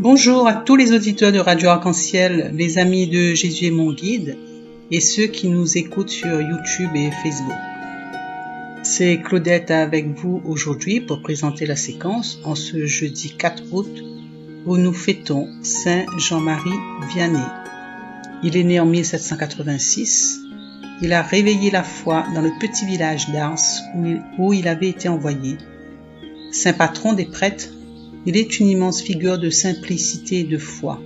Bonjour à tous les auditeurs de Radio Arc-en-Ciel, les amis de Jésus est mon guide et ceux qui nous écoutent sur YouTube et Facebook. C'est Claudette avec vous aujourd'hui pour présenter la séquence en ce jeudi 4 août où nous fêtons Saint Jean-Marie Vianney. Il est né en 1786. Il a réveillé la foi dans le petit village d'Ars où il avait été envoyé. Saint patron des prêtres, il est une immense figure de simplicité et de foi.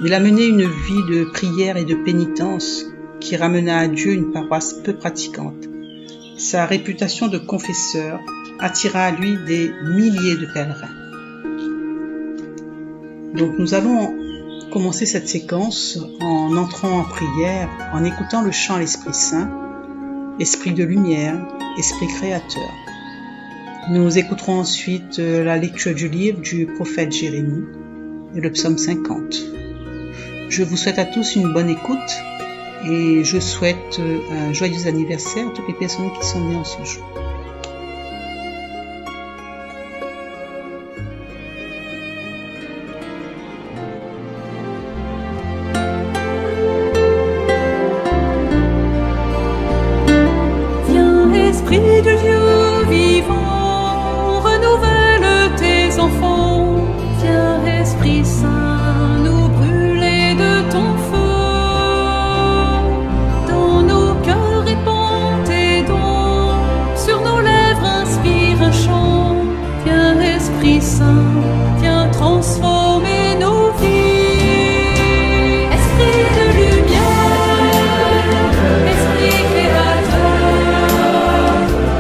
Il a mené une vie de prière et de pénitence qui ramena à Dieu une paroisse peu pratiquante. Sa réputation de confesseur attira à lui des milliers de pèlerins. Donc nous allons commencer cette séquence en entrant en prière, en écoutant le chant à l'Esprit Saint, Esprit de lumière, Esprit créateur. Nous écouterons ensuite la lecture du livre du prophète Jérémie et le psaume 50. Je vous souhaite à tous une bonne écoute et je souhaite un joyeux anniversaire à toutes les personnes qui sont nées en ce jour. Viens, Esprit de Dieu vivant, renouvelle tes enfants. Viens, Esprit Saint, nous brûler de ton feu. Dans nos cœurs répands tes dons, sur nos lèvres inspire un chant. Viens, Esprit Saint, viens transformer nos vies. Esprit de lumière, Esprit créateur,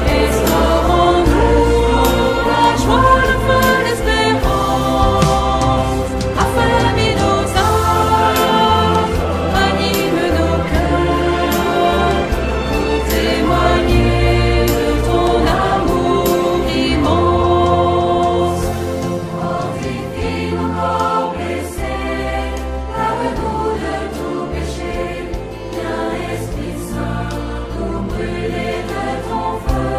restaure en nous la joie, le feu, l'espérance. Affermis nos âmes, ranime nos cœurs, pour témoigner de ton amour immense. Fortifie nos corps blessés, lave-nous de tout péché. Viens, Esprit Saint, nous brûler de ton feu.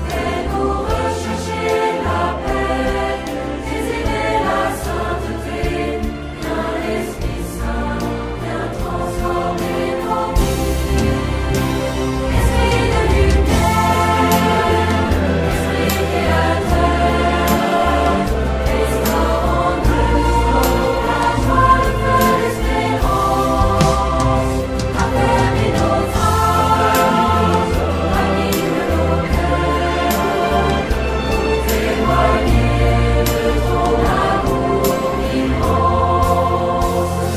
Fais-nous rechercher la paix, désirer la sainteté. Viens, Esprit Saint, viens transformer nos vies. Esprit de lumière, Esprit créateur, restaure en nous la joie, le feu, l'espérance. Affermis nos âmes, ranime nos cœurs, pour témoigner de ton amour immense.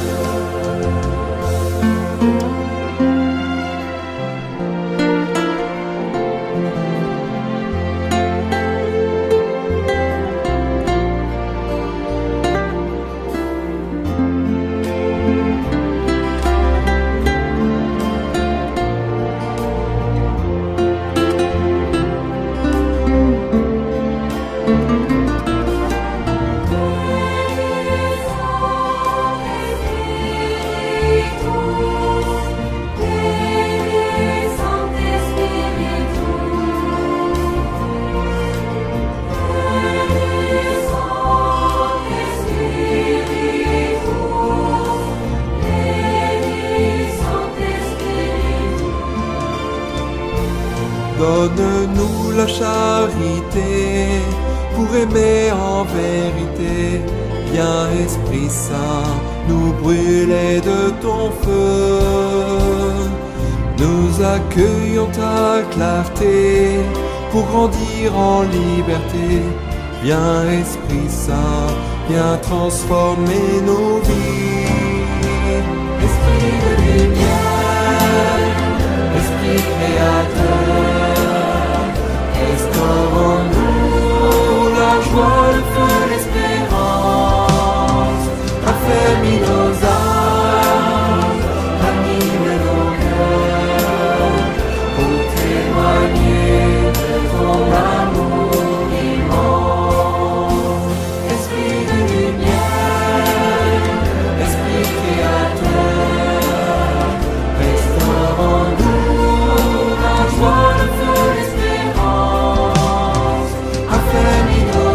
Donne-nous la charité pour aimer en vérité. Viens, Esprit Saint, nous brûler de ton feu. Nous accueillons ta clarté pour grandir en liberté. Viens, Esprit Saint, viens transformer nos vies. Esprit de lumière, Esprit créateur, restaure en nous la joie, le feu, l'espérance. Affermis nos âmes, ranime nos cœurs, pour témoigner de ton amour immense. Esprit de lumière, Esprit créateur, restaure en nous la joie, le feu, l'espérance. Affermis nos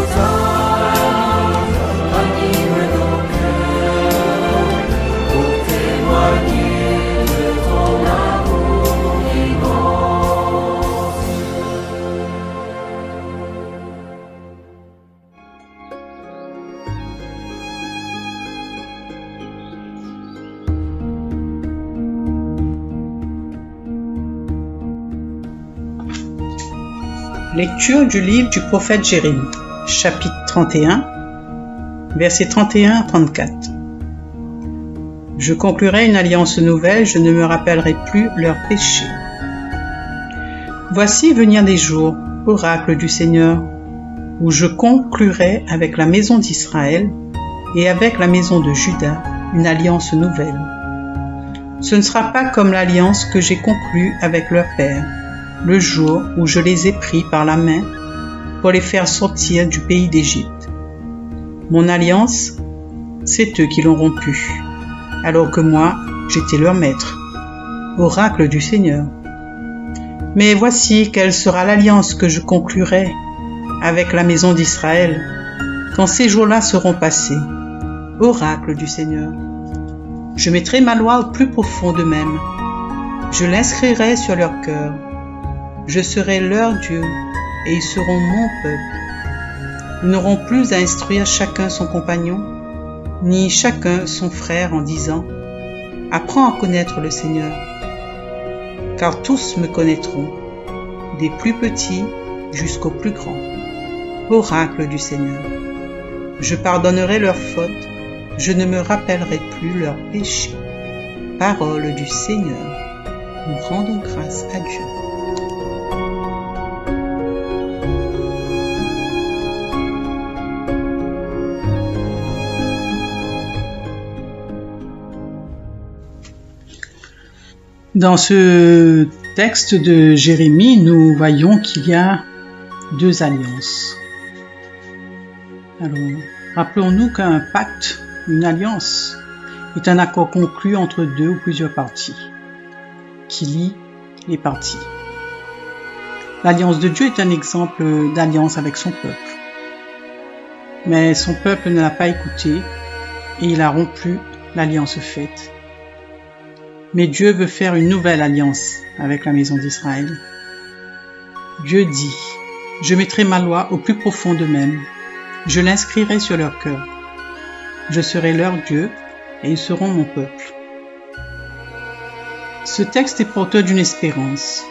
Lecture du livre du prophète Jérémie, chapitre 31, versets 31 à 34. Je conclurai une alliance nouvelle, je ne me rappellerai plus leurs péchés. Voici venir des jours, oracle du Seigneur, où je conclurai avec la maison d'Israël et avec la maison de Juda une alliance nouvelle. Ce ne sera pas comme l'alliance que j'ai conclue avec leur père, le jour où je les ai pris par la main pour les faire sortir du pays d'Égypte. Mon alliance, c'est eux qui l'ont rompue, alors que moi, j'étais leur maître, oracle du Seigneur. Mais voici quelle sera l'alliance que je conclurai avec la maison d'Israël quand ces jours-là seront passés, oracle du Seigneur. Je mettrai ma loi au plus profond d'eux-mêmes, je l'inscrirai sur leur cœur. Je serai leur Dieu et ils seront mon peuple. Ils n'auront plus à instruire chacun son compagnon, ni chacun son frère en disant « Apprends à connaître le Seigneur », car tous me connaîtront, des plus petits jusqu'aux plus grands. Oracle du Seigneur. Je pardonnerai leurs fautes, je ne me rappellerai plus leurs péchés. Parole du Seigneur. Nous rendons grâce à Dieu. Dans ce texte de Jérémie, nous voyons qu'il y a deux alliances. Alors, rappelons-nous qu'un pacte, une alliance, est un accord conclu entre deux ou plusieurs parties, qui lie les parties. L'alliance de Dieu est un exemple d'alliance avec son peuple. Mais son peuple ne l'a pas écouté et il a rompu l'alliance faite. Mais Dieu veut faire une nouvelle alliance avec la maison d'Israël. Dieu dit, « Je mettrai ma loi au plus profond d'eux-mêmes, je l'inscrirai sur leur cœur. Je serai leur Dieu et ils seront mon peuple. » Ce texte est porteur d'une espérance.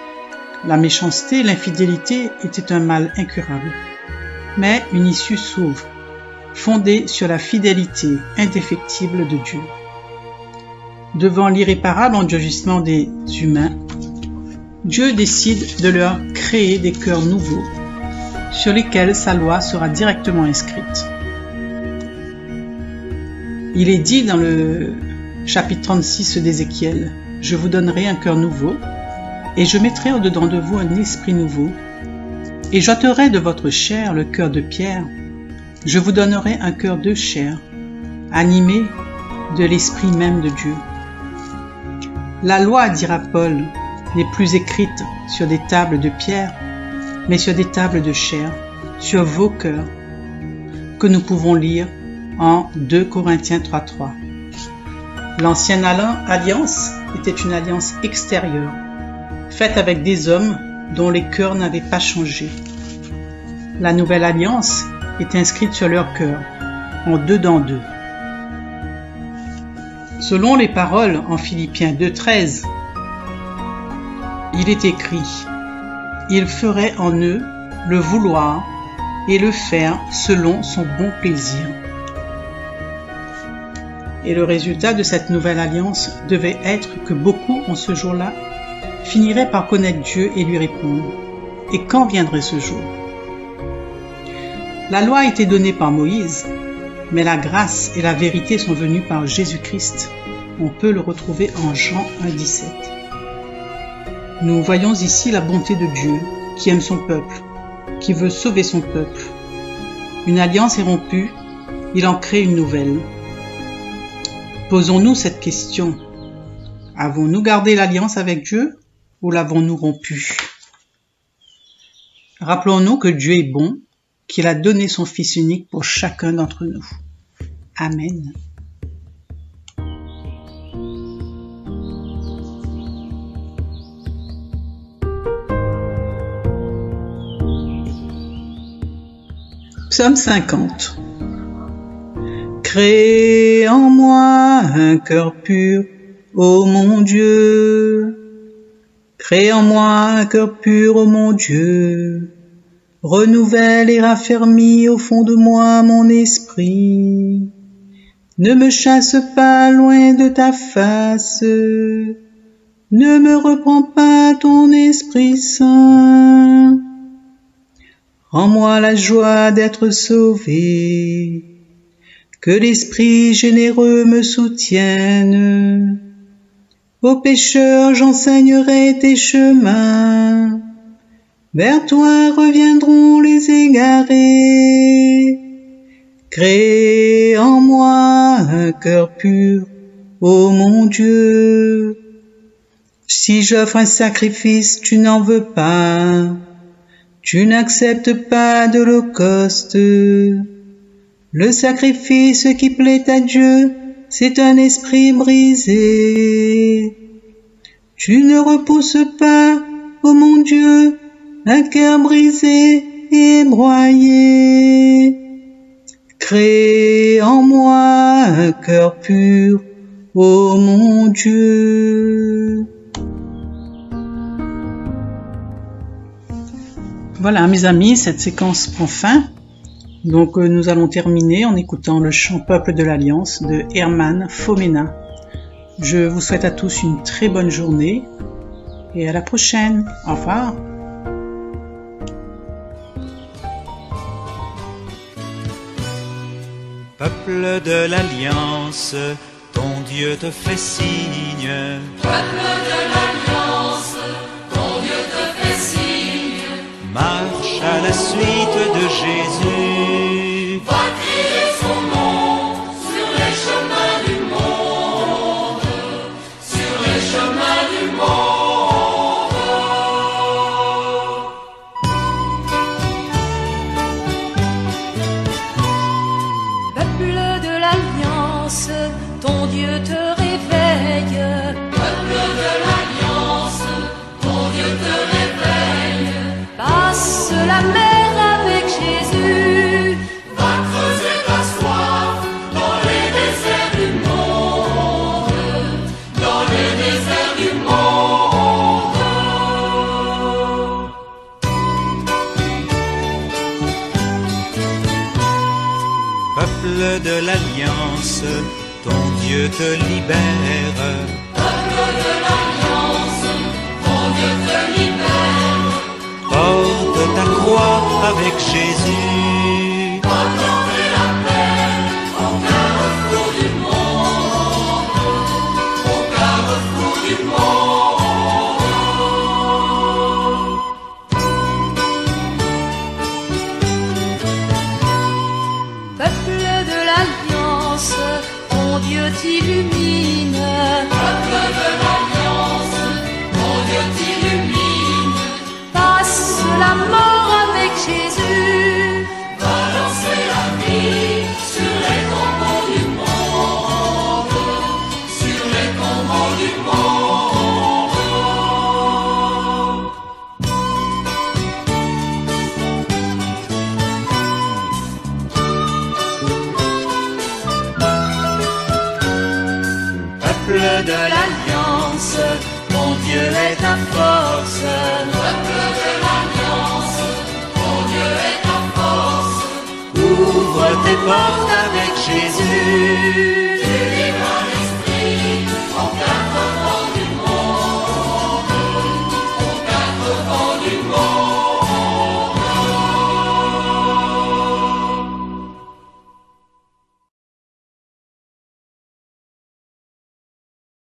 La méchanceté et l'infidélité étaient un mal incurable. Mais une issue s'ouvre, fondée sur la fidélité indéfectible de Dieu. Devant l'irréparable endurcissement des humains, Dieu décide de leur créer des cœurs nouveaux sur lesquels sa loi sera directement inscrite. Il est dit dans le chapitre 36 d'Ézéchiel, « Je vous donnerai un cœur nouveau, et je mettrai au-dedans de vous un esprit nouveau, et j'ôterai de votre chair le cœur de pierre, je vous donnerai un cœur de chair, animé de l'esprit même de Dieu. » La loi, dira Paul, n'est plus écrite sur des tables de pierre, mais sur des tables de chair, sur vos cœurs, que nous pouvons lire en 2 Corinthiens 3:3. L'ancienne alliance était une alliance extérieure, faite avec des hommes dont les cœurs n'avaient pas changé. La nouvelle alliance est inscrite sur leur cœur, en 2 dans 2. Selon les paroles en Philippiens 2:13, il est écrit « Il ferait en eux le vouloir et le faire selon son bon plaisir. » Et le résultat de cette nouvelle alliance devait être que beaucoup en ce jour-là finiraient par connaître Dieu et lui répondre. Et quand viendrait ce jour? La loi a été donnée par Moïse, mais la grâce et la vérité sont venues par Jésus-Christ. On peut le retrouver en Jean 1:17. Nous voyons ici la bonté de Dieu, qui aime son peuple, qui veut sauver son peuple. Une alliance est rompue, il en crée une nouvelle. Posons-nous cette question. Avons-nous gardé l'alliance avec Dieu ou l'avons-nous rompue? Rappelons-nous que Dieu est bon, qu'il a donné son Fils unique pour chacun d'entre nous. Amen. Psaume 50. Crée en moi un cœur pur, ô mon Dieu. Crée en moi un cœur pur, ô mon Dieu. Renouvelle et raffermis au fond de moi mon esprit. Ne me chasse pas loin de ta face. Ne me reprends pas ton Esprit Saint. Rends-moi la joie d'être sauvé. Que l'Esprit généreux me soutienne. Aux pécheurs j'enseignerai tes chemins. Vers toi reviendront les égarés. Crée en moi un cœur pur, ô mon Dieu. Si j'offre un sacrifice, tu n'en veux pas. Tu n'acceptes pas d'holocauste. Le sacrifice qui plaît à Dieu, c'est un esprit brisé. Tu ne repousses pas, ô mon Dieu, un cœur brisé et broyé. Crée en moi un cœur pur, ô mon Dieu. Voilà, mes amis, cette séquence prend fin. Donc nous allons terminer en écoutant le chant Peuple de l'Alliance de Herman Fomena. Je vous souhaite à tous une très bonne journée et à la prochaine. Au revoir. Peuple de l'Alliance, ton Dieu te fait signe. Peuple de l'Alliance, ton Dieu te fait signe. Marche à la suite de Jésus. Va crier son nom sur les chemins du monde, sur les chemins du monde. Peuple de l'Alliance, ton Dieu te réveille. Peuple de l'Alliance, ton Dieu te réveille. Passe la mer avec Jésus. Va creuser ta soif dans les déserts du monde, dans les déserts du monde. Peuple de l'Alliance, ton Dieu te libère. Peuple de l'Alliance, ton Dieu te libère. Porte ta croix avec Jésus. Va planter la paix au carrefour du monde, au carrefour du monde. Peuple de l'Alliance, ton Dieu t'illumine. Peuple de l'Alliance, ton Dieu t'illumine. Passe la mort avec Jésus. Va lancer la vie sur les tombeaux du monde, sur les tombeaux du monde. Peuple de l'Alliance, ton Dieu est ta force. Peuple de l'Alliance, ton Dieu est ta force. Ouvre tes portes avec Jésus.